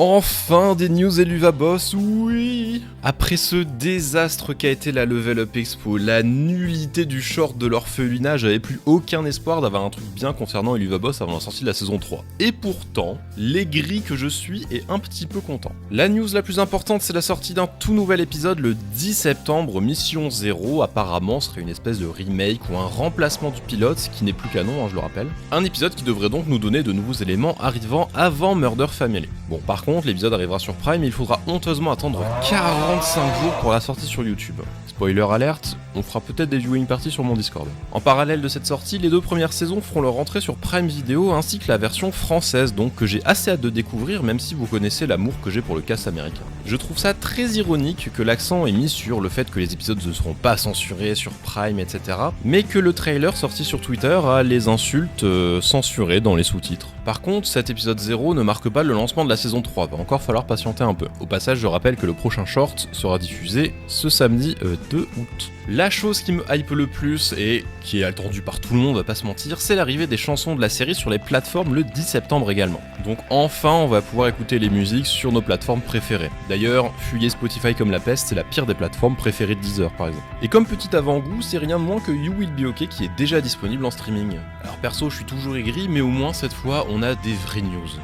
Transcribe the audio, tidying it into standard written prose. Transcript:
Enfin des news et l'Uvaboss, oui. Après ce désastre qu'a été la Level Up Expo, la nullité du short de l'orphelinat, j'avais plus aucun espoir d'avoir un truc bien concernant l'Uvaboss avant la sortie de la saison 3. Et pourtant, l'aigri que je suis est un petit peu content. La news la plus importante, c'est la sortie d'un tout nouvel épisode le 10 septembre, Mission 0, apparemment serait une espèce de remake ou un remplacement du pilote, ce qui n'est plus canon, je le rappelle. Un épisode qui devrait donc nous donner de nouveaux éléments arrivant avant Murder Family. Bon, par contre, l'épisode arrivera sur Prime et il faudra honteusement attendre 45 jours pour la sortie sur YouTube. Spoiler alerte, on fera peut-être des viewing parties sur mon Discord. En parallèle de cette sortie, les deux premières saisons feront leur entrée sur Prime Video ainsi que la version française, donc que j'ai assez hâte de découvrir même si vous connaissez l'amour que j'ai pour le cast américain. Je trouve ça très ironique que l'accent est mis sur le fait que les épisodes ne seront pas censurés sur Prime, etc. mais que le trailer sorti sur Twitter a les insultes censurées dans les sous-titres. Par contre, cet épisode 0 ne marque pas le lancement de la saison 3, va encore falloir patienter un peu. Au passage, je rappelle que le prochain short sera diffusé ce samedi 2 août. La chose qui me hype le plus, et qui est attendue par tout le monde, on va pas se mentir, c'est l'arrivée des chansons de la série sur les plateformes le 10 septembre également. Donc enfin, on va pouvoir écouter les musiques sur nos plateformes préférées. D'ailleurs, fuyez Spotify comme la peste, c'est la pire des plateformes préférées de Deezer par exemple. Et comme petit avant-goût, c'est rien de moins que You Will Be OK qui est déjà disponible en streaming. Alors perso, je suis toujours aigri, mais au moins cette fois, on a des vraies news.